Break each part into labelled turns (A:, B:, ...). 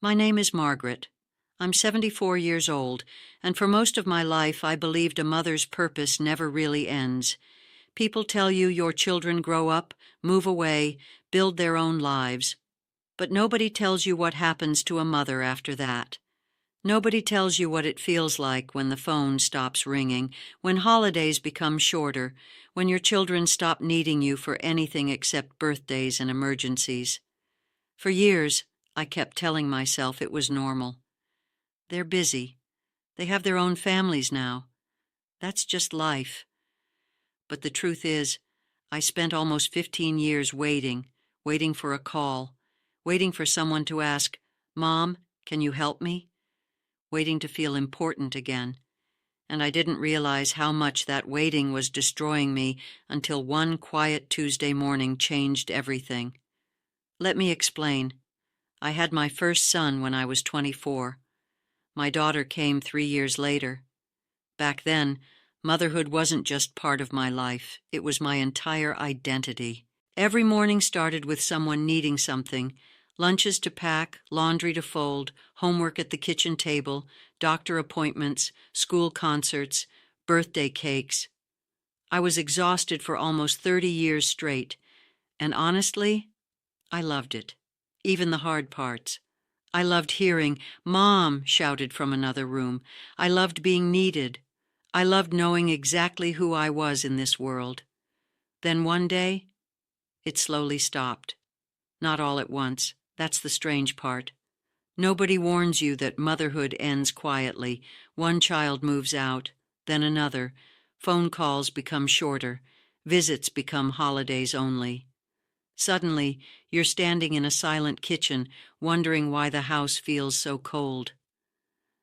A: My name is Margaret. I'm 74 years old, and for most of my life I believed a mother's purpose never really ends. People tell you your children grow up, move away, build their own lives. But nobody tells you what happens to a mother after that. Nobody tells you what it feels like when the phone stops ringing, when holidays become shorter, when your children stop needing you for anything except birthdays and emergencies. For years, I kept telling myself it was normal. They're busy. They have their own families now. That's just life. But the truth is, I spent almost 15 years waiting for a call, waiting for someone to ask, "Mom, can you help me?" Waiting to feel important again. And I didn't realize how much that waiting was destroying me until one quiet Tuesday morning changed everything. Let me explain. I had my first son when I was 24. My daughter came 3 years later. Back then, motherhood wasn't just part of my life, it was my entire identity. Every morning started with someone needing something: lunches to pack, laundry to fold, homework at the kitchen table, doctor appointments, school concerts, birthday cakes. I was exhausted for almost 30 years straight, and honestly, I loved it, even the hard parts. I loved hearing, "Mom," shouted from another room. I loved being needed. I loved knowing exactly who I was in this world. Then one day, it slowly stopped. Not all at once. That's the strange part. Nobody warns you that motherhood ends quietly. One child moves out, then another. Phone calls become shorter. Visits become holidays only. Suddenly, you're standing in a silent kitchen, wondering why the house feels so cold.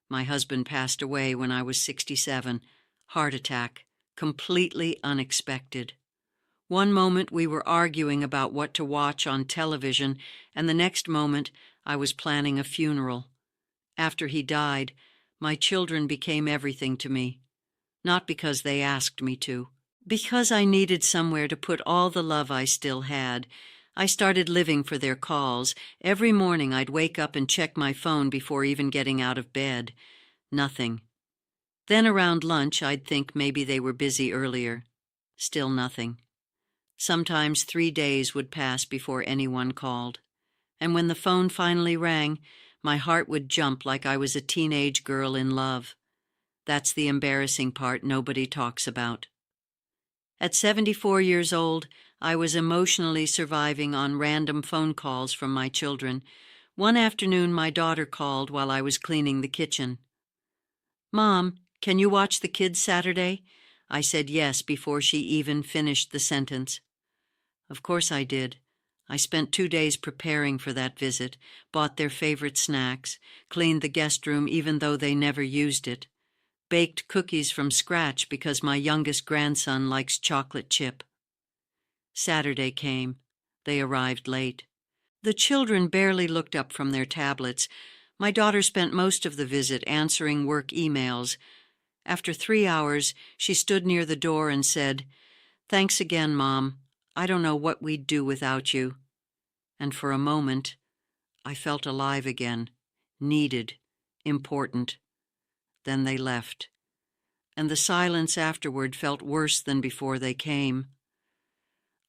A: My husband passed away when I was 67. Heart attack. Completely unexpected. One moment we were arguing about what to watch on television, and the next moment I was planning a funeral. After he died, my children became everything to me. Not because they asked me to. Because I needed somewhere to put all the love I still had. I started living for their calls. Every morning I'd wake up and check my phone before even getting out of bed. Nothing. Then around lunch I'd think maybe they were busy earlier. Still nothing. Sometimes 3 days would pass before anyone called. And when the phone finally rang, my heart would jump like I was a teenage girl in love. That's the embarrassing part nobody talks about. At 74 years old, I was emotionally surviving on random phone calls from my children. One afternoon, my daughter called while I was cleaning the kitchen. "Mom, can you watch the kids Saturday?" I said yes before she even finished the sentence. Of course I did. I spent 2 days preparing for that visit, bought their favorite snacks, cleaned the guest room even though they never used it, baked cookies from scratch because my youngest grandson likes chocolate chip. Saturday came. They arrived late. The children barely looked up from their tablets. My daughter spent most of the visit answering work emails. After 3 hours, she stood near the door and said, "Thanks again, Mom. I don't know what we'd do without you." And for a moment, I felt alive again, needed, important. Then they left, and the silence afterward felt worse than before they came.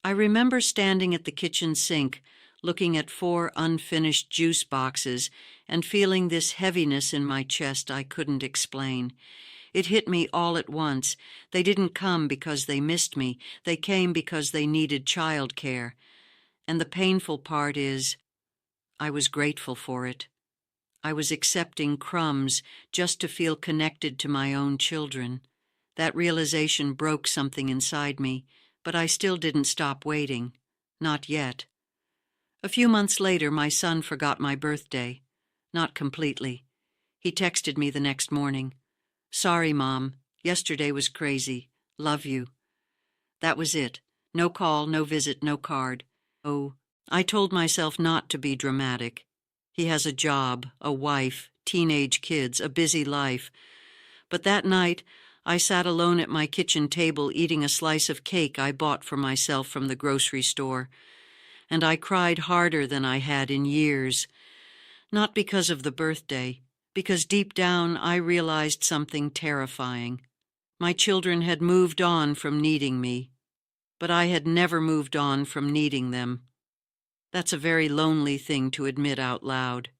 A: I remember standing at the kitchen sink, looking at 4 unfinished juice boxes and feeling this heaviness in my chest I couldn't explain. It hit me all at once. They didn't come because they missed me. They came because they needed childcare. And the painful part is, I was grateful for it. I was accepting crumbs just to feel connected to my own children. That realization broke something inside me, but I still didn't stop waiting. Not yet. A few months later, my son forgot my birthday. Not completely. He texted me the next morning. "Sorry, Mom. Yesterday was crazy. Love you." That was it. No call, no visit, no card. Oh, I told myself not to be dramatic. He has a job, a wife, teenage kids, a busy life. But that night, I sat alone at my kitchen table eating a slice of cake I bought for myself from the grocery store, and I cried harder than I had in years. Not because of the birthday, because deep down I realized something terrifying. My children had moved on from needing me, but I had never moved on from needing them. That's a very lonely thing to admit out loud,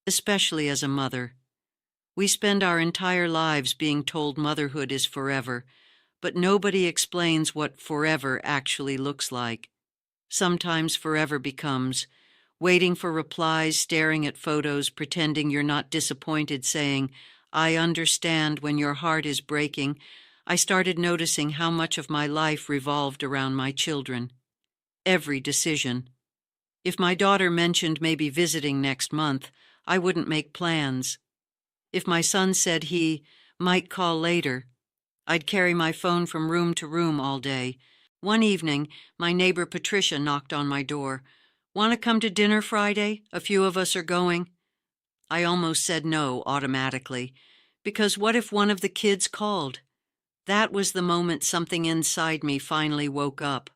A: especially as a mother. We spend our entire lives being told motherhood is forever, but nobody explains what forever actually looks like. Sometimes forever becomes waiting for replies, staring at photos, pretending you're not disappointed, saying, "I understand," when your heart is breaking. I started noticing how much of my life revolved around my children. Every decision. If my daughter mentioned maybe visiting next month, I wouldn't make plans. If my son said he might call later, I'd carry my phone from room to room all day. One evening, my neighbor Patricia knocked on my door. "Want to come to dinner Friday? A few of us are going." I almost said no automatically, because what if one of the kids called? That was the moment something inside me finally woke up.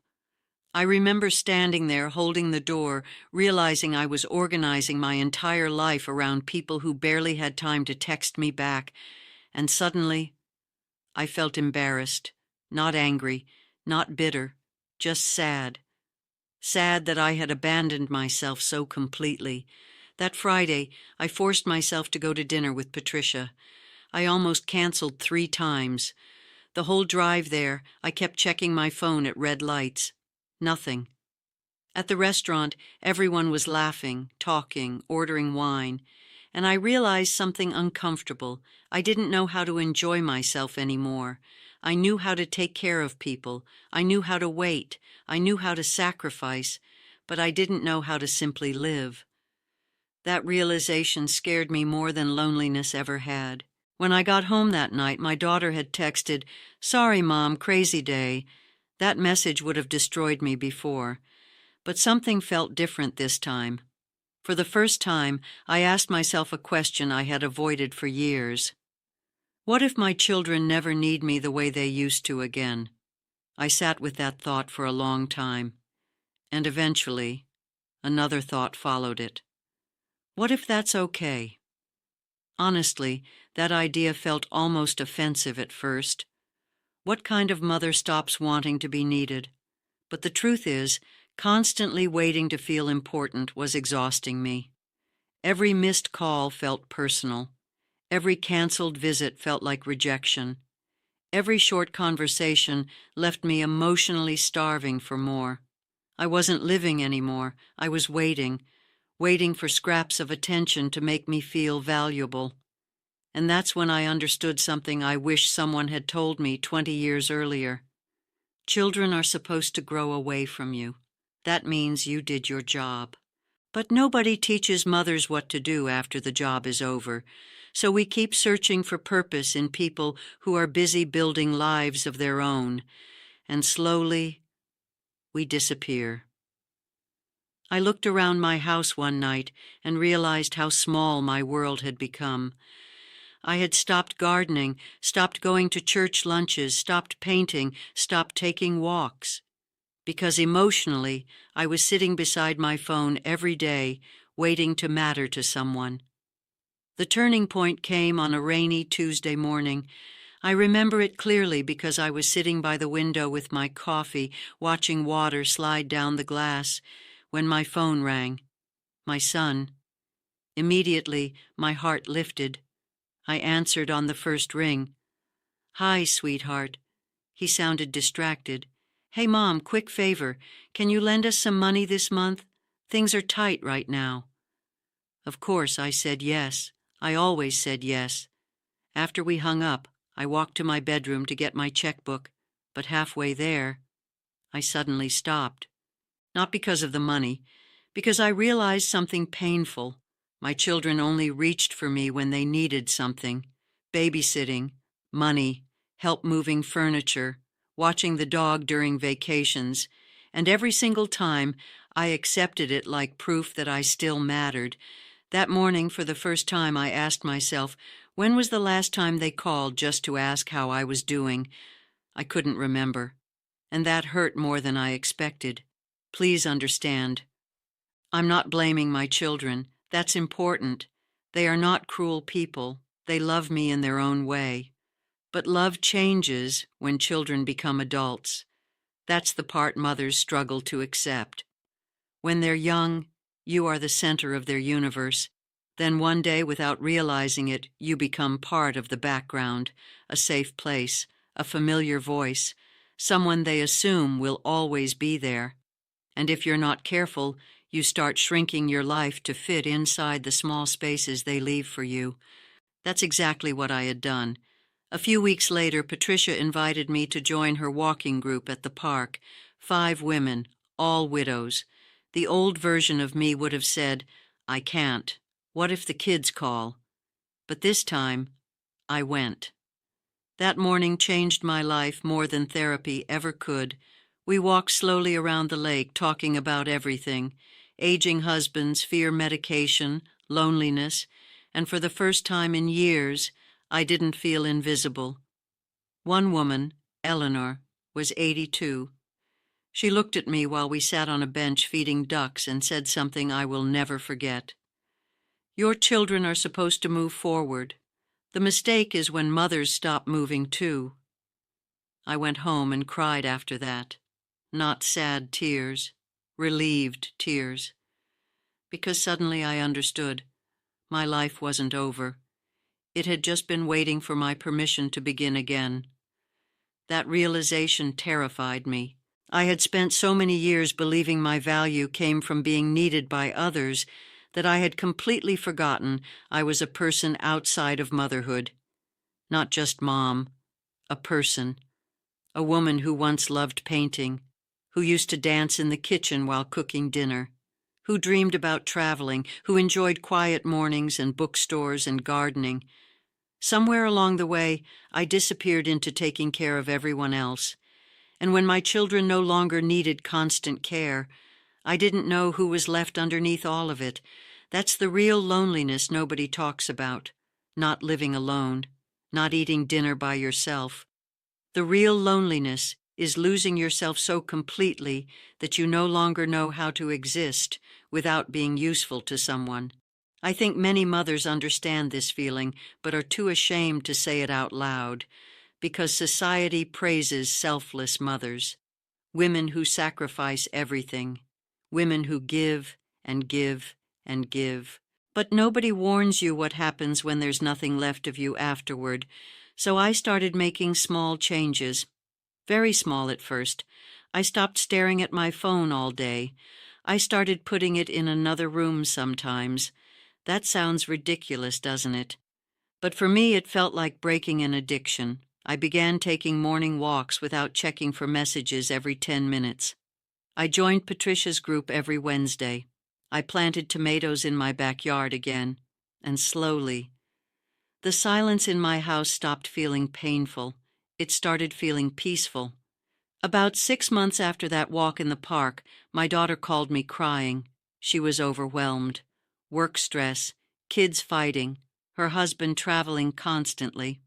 A: I remember standing there holding the door, realizing I was organizing my entire life around people who barely had time to text me back, and suddenly I felt embarrassed, not angry, not bitter, just sad. Sad that I had abandoned myself so completely. That Friday, I forced myself to go to dinner with Patricia. I almost canceled 3 times. The whole drive there, I kept checking my phone at red lights. Nothing. At the restaurant, everyone was laughing, talking, ordering wine, and I realized something uncomfortable. I didn't know how to enjoy myself anymore. I knew how to take care of people. I knew how to wait. I knew how to sacrifice, but I didn't know how to simply live. That realization scared me more than loneliness ever had. When I got home that night, my daughter had texted, "Sorry, Mom, crazy day." That message would have destroyed me before. But something felt different this time. For the first time, I asked myself a question I had avoided for years. What if my children never need me the way they used to again? I sat with that thought for a long time, and eventually, another thought followed it. What if that's okay? Honestly, that idea felt almost offensive at first. What kind of mother stops wanting to be needed? But the truth is, constantly waiting to feel important was exhausting me. Every missed call felt personal. Every canceled visit felt like rejection. Every short conversation left me emotionally starving for more. I wasn't living anymore. I was waiting, waiting for scraps of attention to make me feel valuable. And that's when I understood something I wish someone had told me 20 years earlier. Children are supposed to grow away from you. That means you did your job. But nobody teaches mothers what to do after the job is over, so we keep searching for purpose in people who are busy building lives of their own, and slowly we disappear. I looked around my house one night and realized how small my world had become. I had stopped gardening, stopped going to church lunches, stopped painting, stopped taking walks. Because emotionally, I was sitting beside my phone every day, waiting to matter to someone. The turning point came on a rainy Tuesday morning. I remember it clearly because I was sitting by the window with my coffee, watching water slide down the glass, when my phone rang. My son. Immediately, my heart lifted. I answered on the first ring. "Hi, sweetheart." He sounded distracted. "Hey, Mom, quick favor. Can you lend us some money this month? Things are tight right now." Of course, I said yes. I always said yes. After we hung up, I walked to my bedroom to get my checkbook, but halfway there, I suddenly stopped. Not because of the money, because I realized something painful. My children only reached for me when they needed something: babysitting, money, help moving furniture, watching the dog during vacations, and every single time I accepted it like proof that I still mattered. That morning, for the first time, I asked myself, when was the last time they called just to ask how I was doing? I couldn't remember, and that hurt more than I expected. Please understand. I'm not blaming my children. That's important. They are not cruel people. They love me in their own way. But love changes when children become adults. That's the part mothers struggle to accept. When they're young, you are the center of their universe. Then one day, without realizing it, you become part of the background, a safe place, a familiar voice, someone they assume will always be there. And if you're not careful, you start shrinking your life to fit inside the small spaces they leave for you. That's exactly what I had done. A few weeks later, Patricia invited me to join her walking group at the park. 5 women, all widows. The old version of me would have said, "I can't. What if the kids call?" But this time, I went. That morning changed my life more than therapy ever could. We walked slowly around the lake, talking about everything: aging husbands, fear medication, loneliness, and for the first time in years, I didn't feel invisible. One woman, Eleanor, was 82. She looked at me while we sat on a bench feeding ducks and said something I will never forget. "Your children are supposed to move forward. The mistake is when mothers stop moving too." I went home and cried after that. Not sad tears, relieved tears. Because suddenly I understood. My life wasn't over. It had just been waiting for my permission to begin again. That realization terrified me. I had spent so many years believing my value came from being needed by others that I had completely forgotten I was a person outside of motherhood. Not just mom, a person. A woman who once loved painting, who used to dance in the kitchen while cooking dinner, who dreamed about traveling, who enjoyed quiet mornings and bookstores and gardening. Somewhere along the way, I disappeared into taking care of everyone else. And when my children no longer needed constant care, I didn't know who was left underneath all of it. That's the real loneliness nobody talks about. Not living alone, not eating dinner by yourself. The real loneliness is losing yourself so completely that you no longer know how to exist without being useful to someone. I think many mothers understand this feeling, but are too ashamed to say it out loud, because society praises selfless mothers, women who sacrifice everything, women who give and give and give. But nobody warns you what happens when there's nothing left of you afterward, so I started making small changes. Very small at first. I stopped staring at my phone all day. I started putting it in another room sometimes. That sounds ridiculous, doesn't it? But for me, it felt like breaking an addiction. I began taking morning walks without checking for messages every 10 minutes. I joined Patricia's group every Wednesday. I planted tomatoes in my backyard again. And slowly, the silence in my house stopped feeling painful. It started feeling peaceful. About 6 months after that walk in the park, my daughter called me crying. She was overwhelmed. Work stress, kids fighting, her husband traveling constantly.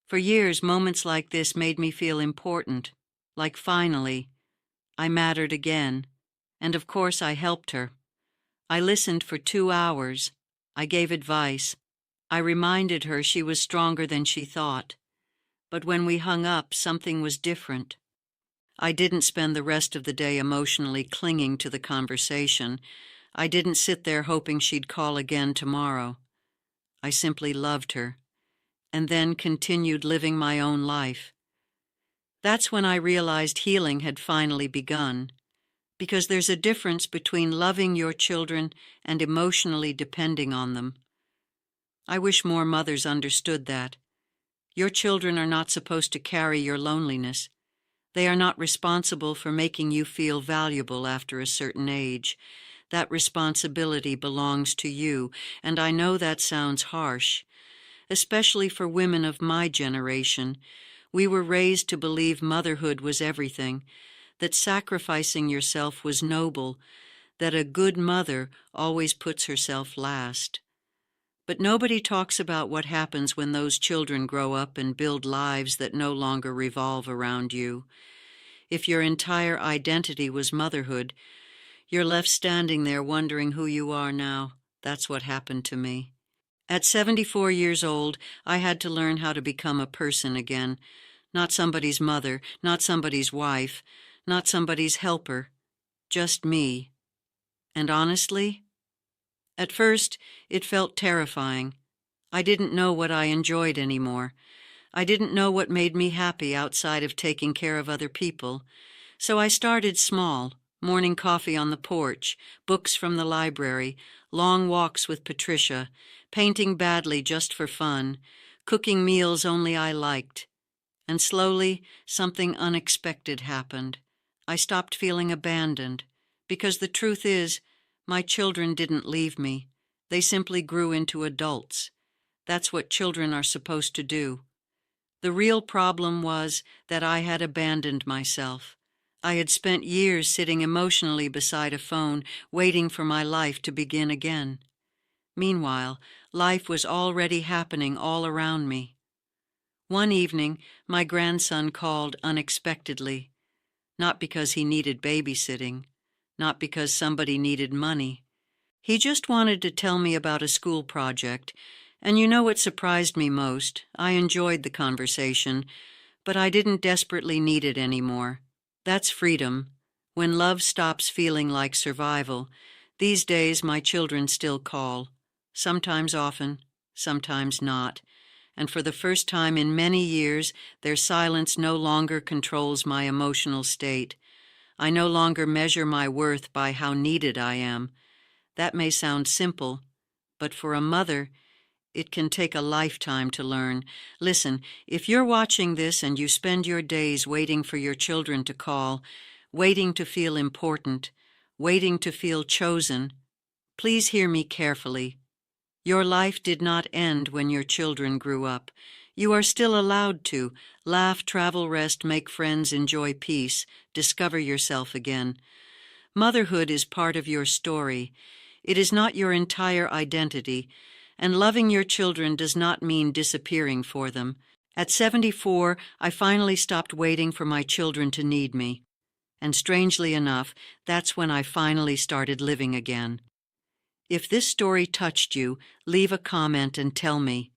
A: For years, moments like this made me feel important, like finally, I mattered again. And of course I helped her. I listened for 2 hours. I gave advice. I reminded her she was stronger than she thought. But when we hung up, something was different. I didn't spend the rest of the day emotionally clinging to the conversation. I didn't sit there hoping she'd call again tomorrow. I simply loved her, and then continued living my own life. That's when I realized healing had finally begun, because there's a difference between loving your children and emotionally depending on them. I wish more mothers understood that. Your children are not supposed to carry your loneliness. They are not responsible for making you feel valuable after a certain age. That responsibility belongs to you, and I know that sounds harsh, especially for women of my generation. We were raised to believe motherhood was everything, that sacrificing yourself was noble, that a good mother always puts herself last. But nobody talks about what happens when those children grow up and build lives that no longer revolve around you. If your entire identity was motherhood, you're left standing there wondering who you are now. That's what happened to me. At 74 years old, I had to learn how to become a person again. Not somebody's mother, not somebody's wife, not somebody's helper. Just me. And honestly, at first, it felt terrifying. I didn't know what I enjoyed anymore. I didn't know what made me happy outside of taking care of other people. So I started small: morning coffee on the porch, books from the library, long walks with Patricia, painting badly just for fun, cooking meals only I liked. And slowly, something unexpected happened. I stopped feeling abandoned, because the truth is, my children didn't leave me. They simply grew into adults. That's what children are supposed to do. The real problem was that I had abandoned myself. I had spent years sitting emotionally beside a phone, waiting for my life to begin again. Meanwhile, life was already happening all around me. One evening, my grandson called unexpectedly, not because he needed babysitting, not because somebody needed money. He just wanted to tell me about a school project, and you know what surprised me most? I enjoyed the conversation, but I didn't desperately need it anymore. That's freedom. When love stops feeling like survival. These days, my children still call. Sometimes often, sometimes not. And for the first time in many years, their silence no longer controls my emotional state. I no longer measure my worth by how needed I am. That may sound simple, but for a mother, it can take a lifetime to learn. Listen, if you're watching this and you spend your days waiting for your children to call, waiting to feel important, waiting to feel chosen, please hear me carefully. Your life did not end when your children grew up. You are still allowed to laugh, travel, rest, make friends, enjoy peace, discover yourself again. Motherhood is part of your story. It is not your entire identity, and loving your children does not mean disappearing for them. At 74, I finally stopped waiting for my children to need me. And strangely enough, that's when I finally started living again. If this story touched you, leave a comment and tell me.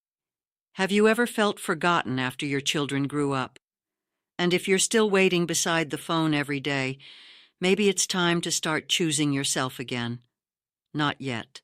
A: Have you ever felt forgotten after your children grew up? And if you're still waiting beside the phone every day, maybe it's time to start choosing yourself again. Not yet.